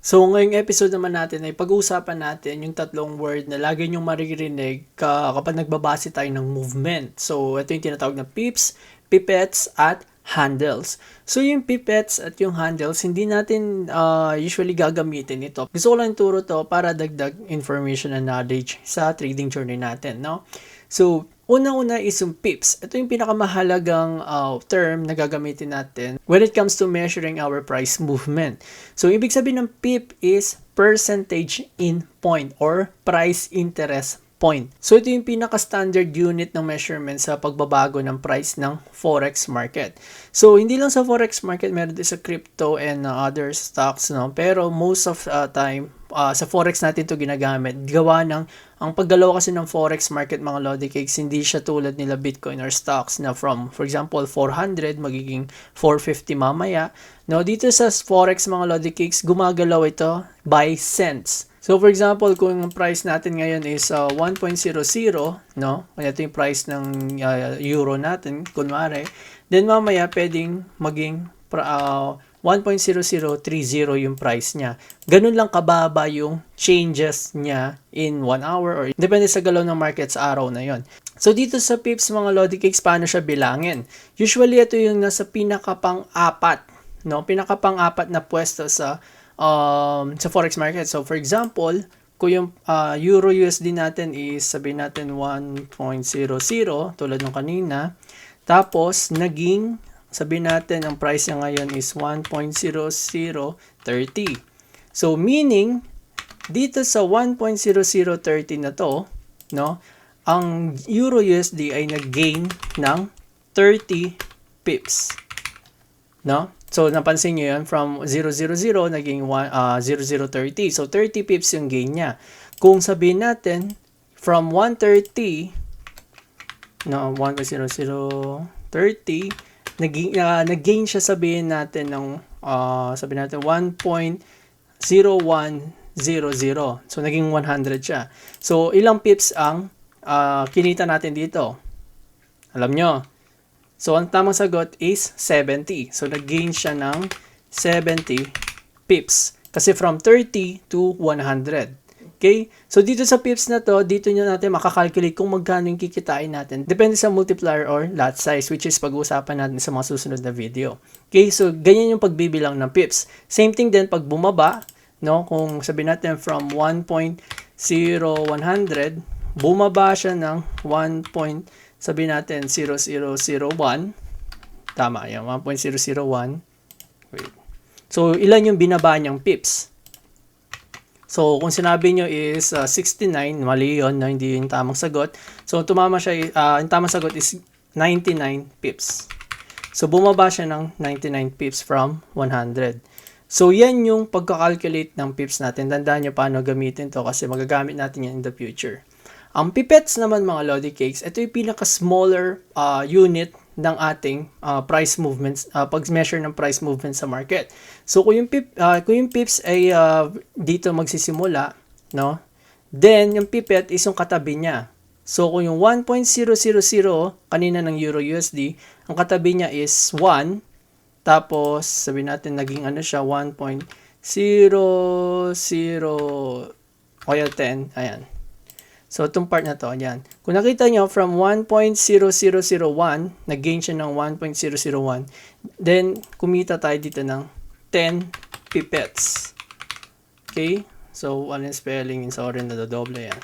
So, ngayong episode naman natin ay pag-uusapan natin yung tatlong word na lagi nyong maririnig kapag nagbabase tayo ng movement. So, ito yung tinatawag na pips, pipettes, at handles. So, yung pipettes at yung handles, hindi natin usually gagamitin ito. Gusto ko lang turo to para dagdag information and knowledge sa trading journey natin, no? So, unang-una is yung pips. Ito yung pinakamahalagang term na gagamitin natin when it comes to measuring our price movement. So, ibig sabihin ng pip is percentage in point or price interest point. So, ito yung pinaka-standard unit ng measurement sa pagbabago ng price ng forex market. So, hindi lang sa forex market, meron din sa crypto and other stocks, no? Pero most of time, sa forex natin to ginagamit. Gawa ng, ang paggalaw kasi ng forex market mga lodi cakes, hindi siya tulad nila Bitcoin or stocks na from, for example, 400 magiging 450 mamaya. No, dito sa forex mga lodi cakes, gumagalaw ito by cents. So, for example, kung ang price natin ngayon is 1.00, no? Ito yung price ng euro natin, kunwari. Then, mamaya, pwedeng maging 1.0030 yung price niya. Ganun lang kababa yung changes niya in 1 hour or depende sa galaw ng market sa araw na yon. So, dito sa pips, mga lodi cakes, paano siya bilangin? Usually, ito yung nasa pinakapang-apat, no? Pinakapang-apat na pwesto sa forex market. So, for example, kung yung Euro USD natin is, sabihin natin 1.00, tulad ng kanina, tapos, naging, sabihin natin, ang price niya ngayon is 1.0030. So, meaning, dito sa 1.0030 na to, no, ang Euro USD ay nag-gain ng 30 pips. No? So, napansin nyo yun, from 000 naging 0030. So, 30 pips yung gain niya. Kung sabihin natin, from 130, no, 1.0030, nag-gain siya, sabihin natin, ng, sabihin natin, 1.0100. So, naging 100 siya. So, ilang pips ang kinita natin dito? Alam nyo. So, ang tamang sagot is 70. So, nag-gain siya ng 70 pips. Kasi from 30 to 100. Okay? So, dito sa pips na to, dito nyo natin makakalculate kung magkano yung kikitain natin. Depende sa multiplier or lot size, which is pag-uusapan natin sa mga susunod na video. Okay? So, ganyan yung pagbibilang ng pips. Same thing din pag bumaba, no? Kung sabihin natin from 1.0100, bumaba siya ng 1. Sabihin natin 0001. Tama yan, 1.001. Wait. So, ilan yung binaba niyang pips? So, kung sinabi nyo is 69, mali yun, no? Hindi yung tamang sagot. So, tumama siya, yung tamang sagot is 99 pips. So, bumaba siya ng 99 pips from 100. So, yan yung pagkakalculate ng pips natin. Tandaan nyo paano gamitin to kasi magagamit natin yan in the future. Ang pipettes naman mga lodi cakes, ito yung pinaka-smaller unit ng ating price movements, pag-measure ng price movement sa market. So kung yung pips ay dito magsisimula, no? Then yung pipette is yung katabi niya. So kung yung 1.000 kanina ng Euro USD, ang katabi niya is 1, tapos sabihin natin naging ano siya 1.00 o 10, ayan. So, itong part na to, ayan. Kung nakita nyo, from 1.0001, nag-gain siya ng 1.001. Then, kumita tayo dito ng 10 pipettes. Okay? So, ano yung spelling? Sorry, nadodoble yan.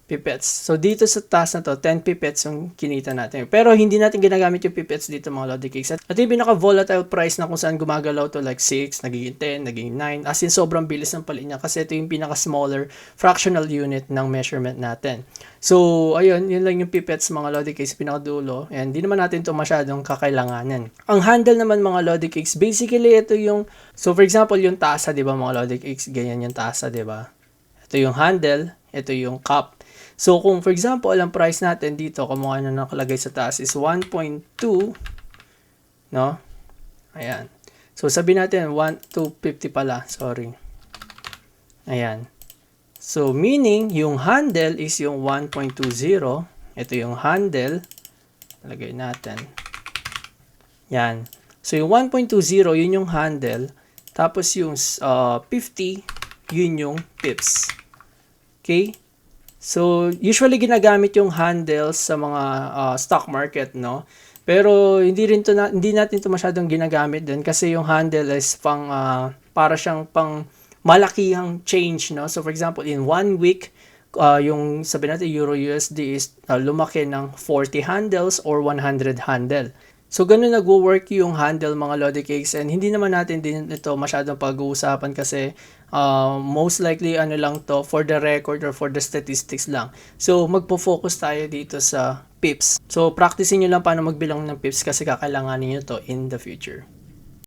Pipettes. So, dito sa taas na to, 10 pipettes yung kinita natin. Pero, hindi natin ginagamit yung pipettes dito, mga lodi cakes. At yung pinaka-volatile price na kung saan gumagalaw to like 6, naging 10, naging 9. As in, sobrang bilis ng palit niya kasi ito yung pinaka-smaller fractional unit ng measurement natin. So, ayun, yun lang yung pipettes, mga lodi cakes, pinakadulo. And, di naman natin to masyadong kakailanganin. Ang handle naman, mga lodi cakes, basically, ito yung, so for example, yung tasa, di ba, mga lodi cakes, ganyan yung tasa, di ba? Ito yung handle, ito yung cup. So, kung for example, ang price natin dito, kung ano nakalagay sa taas is 1.2, no? Ayan. So, sabihin natin, 250 pala. Sorry. Ayan. So, meaning, yung handle is yung 1.20. Ito yung handle. Lagay natin. Yan. So, yung 1.20, yun yung handle. Tapos yung 50, yun yung pips. Okay? So, usually ginagamit yung handles sa mga stock market, no? Pero hindi natin to masyadong ginagamit din kasi yung handle is para siyang pang malakihang change, no? So for example, in 1 week, yung sabi natin Euro USD is lumaki ng 40 handles or 100 handle. So, ganun nagwo-work yung handle mga Lodi Cakes, and hindi naman natin din ito masyadong pag-uusapan kasi most likely ano lang to for the record or for the statistics lang. So, magpo-focus tayo dito sa pips. So, practicing nyo lang paano magbilang ng pips kasi kakailanganin nyo to in the future.